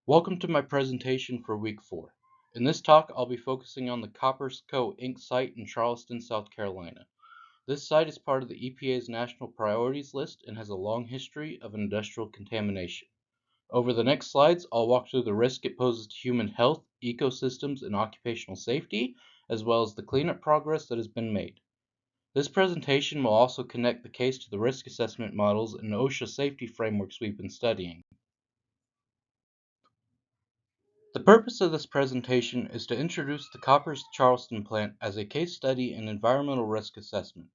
Welcome to my presentation for week 4. In this talk, I'll be focusing on the Koppers Co. Inc. site in Charleston, South Carolina. This site is part of the EPA's National Priorities List and has a long history of industrial contamination. Over the next slides, I'll walk through the risk it poses to human health, ecosystems, and occupational safety, as well as the cleanup progress that has been made. This presentation will also connect the case to the risk assessment models and OSHA safety frameworks we've been studying. The purpose of this presentation is to introduce the Koppers Charleston plant as a case study in environmental risk assessment.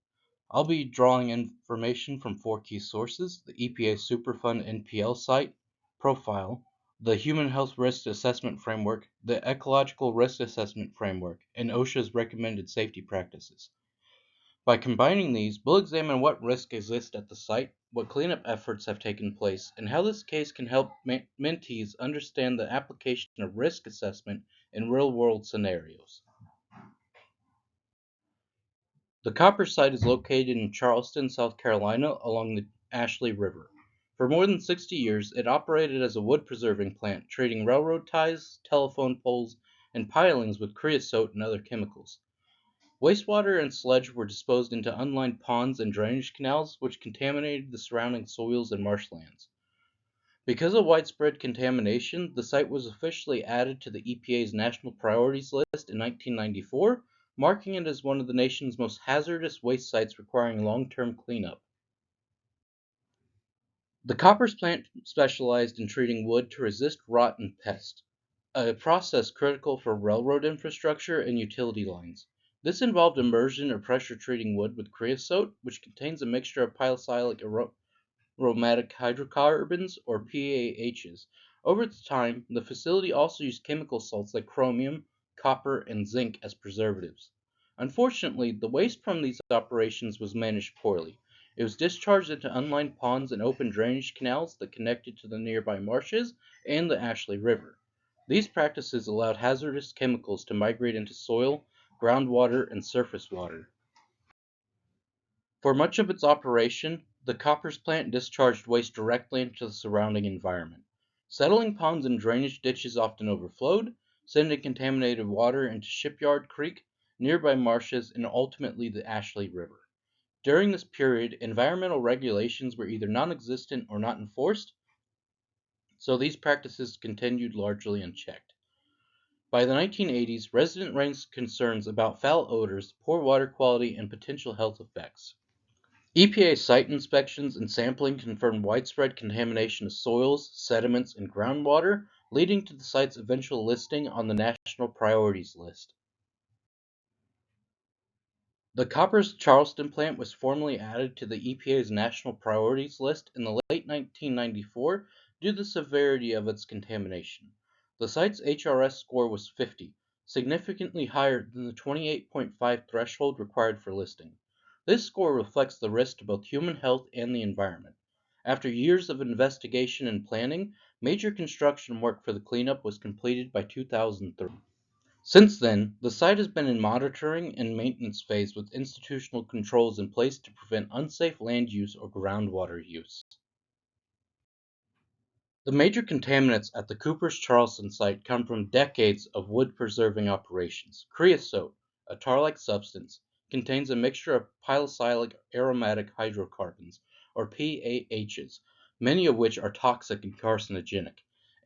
I'll be drawing information from 4 key sources: the EPA Superfund NPL site, profile, the Human Health Risk Assessment Framework, the Ecological Risk Assessment Framework, and OSHA's recommended safety practices. By combining these, we'll examine what risks exist at the site, what cleanup efforts have taken place, and how this case can help mentees understand the application of risk assessment in real-world scenarios. The Koppers site is located in Charleston, South Carolina, along the Ashley River. For more than 60 years, it operated as a wood-preserving plant, treating railroad ties, telephone poles, and pilings with creosote and other chemicals. Wastewater and sludge were disposed into unlined ponds and drainage canals, which contaminated the surrounding soils and marshlands. Because of widespread contamination, the site was officially added to the EPA's National Priorities List in 1994, marking it as one of the nation's most hazardous waste sites requiring long-term cleanup. The Koppers plant specialized in treating wood to resist rot and pest, a process critical for railroad infrastructure and utility lines. This involved immersion or pressure treating wood with creosote, which contains a mixture of polycyclic aromatic hydrocarbons or PAHs. Over time, the facility also used chemical salts like chromium, copper, and zinc as preservatives. Unfortunately, the waste from these operations was managed poorly. It was discharged into unlined ponds and open drainage canals that connected to the nearby marshes and the Ashley River. These practices allowed hazardous chemicals to migrate into soil, groundwater, and surface water. For much of its operation, the Koppers plant discharged waste directly into the surrounding environment. Settling ponds and drainage ditches often overflowed, sending contaminated water into Shipyard Creek, nearby marshes, and ultimately the Ashley River. During this period, environmental regulations were either non-existent or not enforced, so these practices continued largely unchecked. By the 1980s, residents raised concerns about foul odors, poor water quality, and potential health effects. EPA site inspections and sampling confirmed widespread contamination of soils, sediments, and groundwater, leading to the site's eventual listing on the National Priorities List. The Koppers Charleston plant was formally added to the EPA's National Priorities List in the late 1994 due to the severity of its contamination. The site's HRS score was 50, significantly higher than the 28.5 threshold required for listing. This score reflects the risk to both human health and the environment. After years of investigation and planning, major construction work for the cleanup was completed by 2003. Since then, the site has been in monitoring and maintenance phase with institutional controls in place to prevent unsafe land use or groundwater use. The major contaminants at the Koppers Charleston site come from decades of wood-preserving operations. Creosote, a tar-like substance, contains a mixture of polycyclic aromatic hydrocarbons, or PAHs, many of which are toxic and carcinogenic.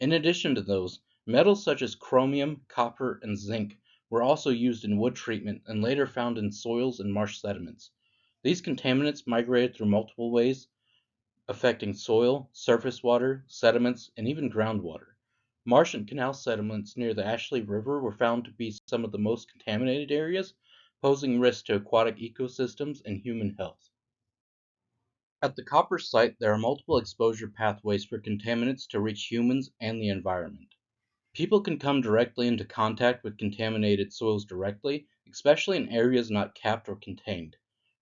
In addition to those, metals such as chromium, copper, and zinc were also used in wood treatment and later found in soils and marsh sediments. These contaminants migrated through multiple ways, affecting soil, surface water, sediments, and even groundwater. Marsh and canal sediments near the Ashley River were found to be some of the most contaminated areas, posing risks to aquatic ecosystems and human health. At the Koppers site, there are multiple exposure pathways for contaminants to reach humans and the environment. People can come directly into contact with contaminated soils directly, especially in areas not capped or contained.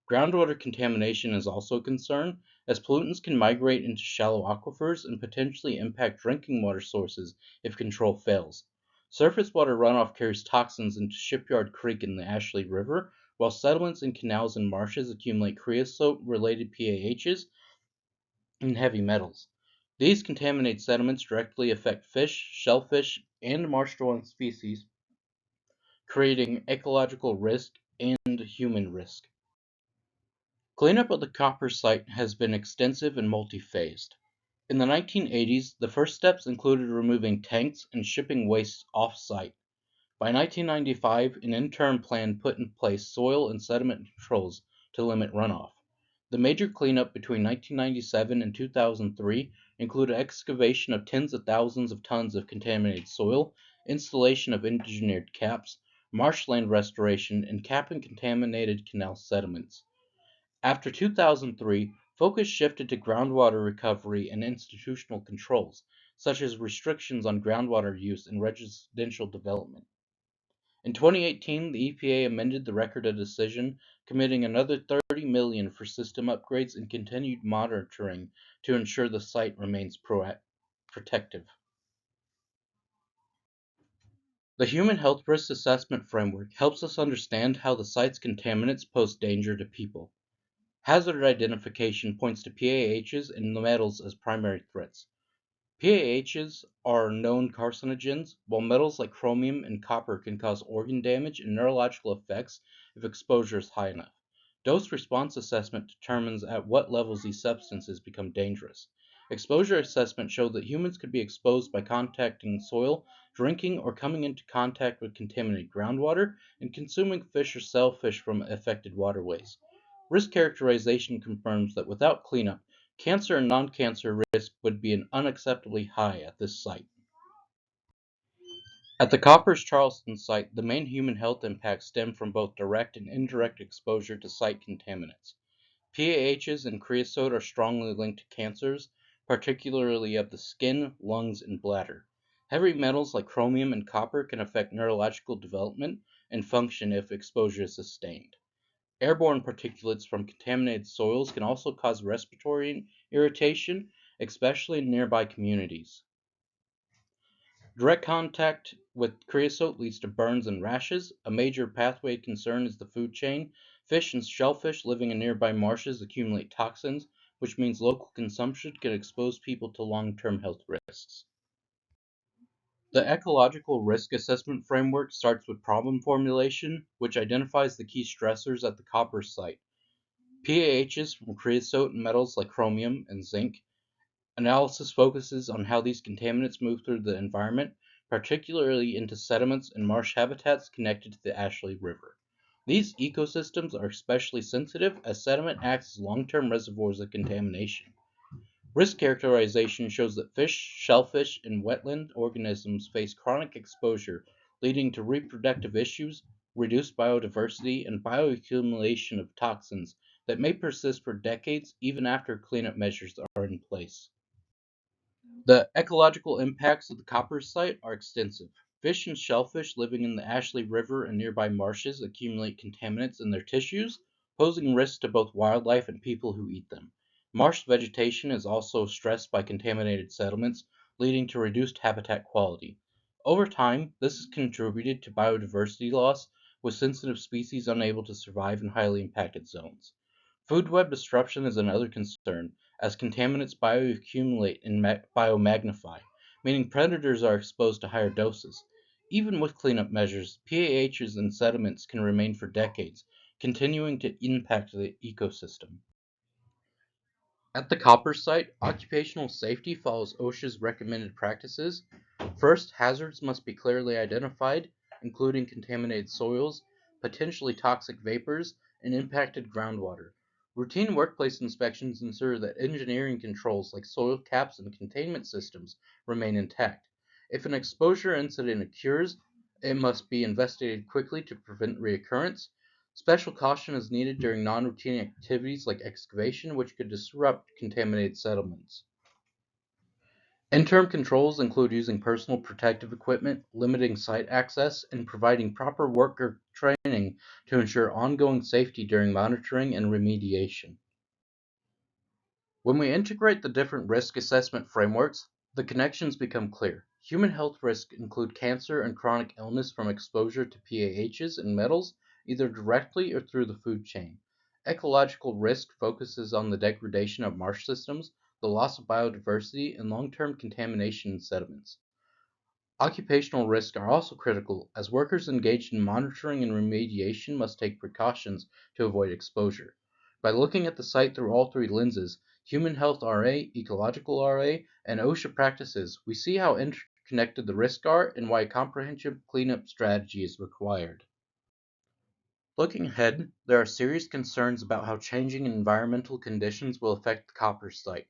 Groundwater contamination is also a concern, as pollutants can migrate into shallow aquifers and potentially impact drinking water sources if control fails. Surface water runoff carries toxins into Shipyard Creek in the Ashley River, while settlements in canals and marshes accumulate creosote-related PAHs and heavy metals. These contaminated sediments directly affect fish, shellfish, and marsh-dwelling species, creating ecological risk and human risk. Cleanup of the Koppers site has been extensive and multi-phased. In the 1980s, the first steps included removing tanks and shipping waste off-site. By 1995, an interim plan put in place soil and sediment controls to limit runoff. The major cleanup between 1997 and 2003 included excavation of tens of thousands of tons of contaminated soil, installation of engineered caps, marshland restoration, and capping contaminated canal sediments. After 2003, focus shifted to groundwater recovery and institutional controls, such as restrictions on groundwater use in residential development. In 2018, the EPA amended the Record of Decision, committing another $30 million for system upgrades and continued monitoring to ensure the site remains protective. The Human Health Risk Assessment Framework helps us understand how the site's contaminants pose danger to people. Hazard identification points to PAHs and metals as primary threats. PAHs are known carcinogens, while metals like chromium and copper can cause organ damage and neurological effects if exposure is high enough. Dose response assessment determines at what levels these substances become dangerous. Exposure assessment showed that humans could be exposed by contacting soil, drinking, or coming into contact with contaminated groundwater, and consuming fish or shellfish from affected waterways. Risk characterization confirms that without cleanup, cancer and non-cancer risk would be unacceptably high at this site. At the Koppers Charleston site, the main human health impacts stem from both direct and indirect exposure to site contaminants. PAHs and creosote are strongly linked to cancers, particularly of the skin, lungs, and bladder. Heavy metals like chromium and copper can affect neurological development and function if exposure is sustained. Airborne particulates from contaminated soils can also cause respiratory irritation, especially in nearby communities. Direct contact with creosote leads to burns and rashes. A major pathway concern is the food chain. Fish and shellfish living in nearby marshes accumulate toxins, which means local consumption can expose people to long-term health risks. The ecological risk assessment framework starts with problem formulation, which identifies the key stressors at the copper site. PAHs from creosote and metals like chromium and zinc. Analysis focuses on how these contaminants move through the environment, particularly into sediments and marsh habitats connected to the Ashley River. These ecosystems are especially sensitive as sediment acts as long-term reservoirs of contamination. Risk characterization shows that fish, shellfish, and wetland organisms face chronic exposure, leading to reproductive issues, reduced biodiversity, and bioaccumulation of toxins that may persist for decades even after cleanup measures are in place. The ecological impacts of the Koppers site are extensive. Fish and shellfish living in the Ashley River and nearby marshes accumulate contaminants in their tissues, posing risks to both wildlife and people who eat them. Marsh vegetation is also stressed by contaminated settlements, leading to reduced habitat quality. Over time, this has contributed to biodiversity loss, with sensitive species unable to survive in highly impacted zones. Food web disruption is another concern, as contaminants bioaccumulate and biomagnify, meaning predators are exposed to higher doses. Even with cleanup measures, PAHs and sediments can remain for decades, continuing to impact the ecosystem. At the copper site, occupational safety follows OSHA's recommended practices. First, hazards must be clearly identified, including contaminated soils, potentially toxic vapors, and impacted groundwater. Routine workplace inspections ensure that engineering controls like soil caps and containment systems remain intact. If an exposure incident occurs, it must be investigated quickly to prevent reoccurrence. Special caution is needed during non-routine activities like excavation, which could disrupt contaminated settlements. Interim controls include using personal protective equipment, limiting site access, and providing proper worker training to ensure ongoing safety during monitoring and remediation. When we integrate the different risk assessment frameworks, the connections become clear. Human health risks include cancer and chronic illness from exposure to PAHs and metals, either directly or through the food chain. Ecological risk focuses on the degradation of marsh systems, the loss of biodiversity, and long-term contamination in sediments. Occupational risks are also critical, as workers engaged in monitoring and remediation must take precautions to avoid exposure. By looking at the site through all three lenses, human health RA, ecological RA, and OSHA practices, we see how interconnected the risks are and why a comprehensive cleanup strategy is required. Looking ahead, there are serious concerns about how changing environmental conditions will affect the Koppers site.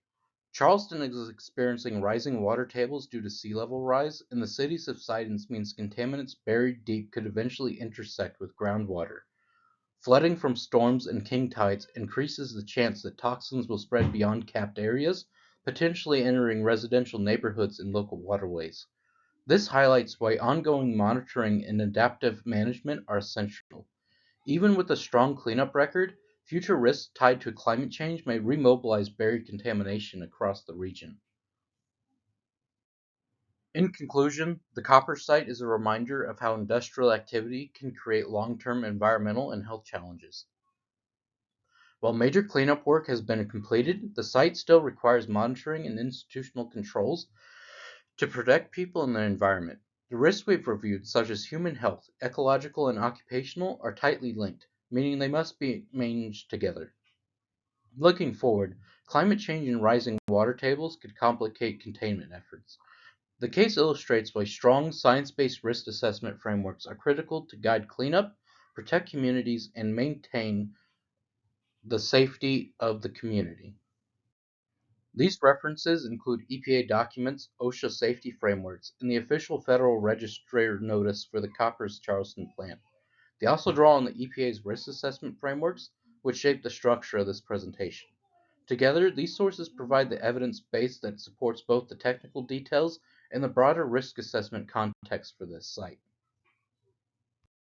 Charleston is experiencing rising water tables due to sea level rise, and the city's subsidence means contaminants buried deep could eventually intersect with groundwater. Flooding from storms and king tides increases the chance that toxins will spread beyond capped areas, potentially entering residential neighborhoods and local waterways. This highlights why ongoing monitoring and adaptive management are essential. Even with a strong cleanup record, future risks tied to climate change may remobilize buried contamination across the region. In conclusion, the copper site is a reminder of how industrial activity can create long-term environmental and health challenges. While major cleanup work has been completed, the site still requires monitoring and institutional controls to protect people and the environment. The risks we've reviewed, such as human health, ecological, and occupational, are tightly linked, meaning they must be managed together. Looking forward, climate change and rising water tables could complicate containment efforts. The case illustrates why strong science-based risk assessment frameworks are critical to guide cleanup, protect communities, and maintain the safety of the community. These references include EPA documents, OSHA safety frameworks, and the official Federal Register notice for the Koppers Charleston plant. They also draw on the EPA's risk assessment frameworks, which shape the structure of this presentation. Together, these sources provide the evidence base that supports both the technical details and the broader risk assessment context for this site.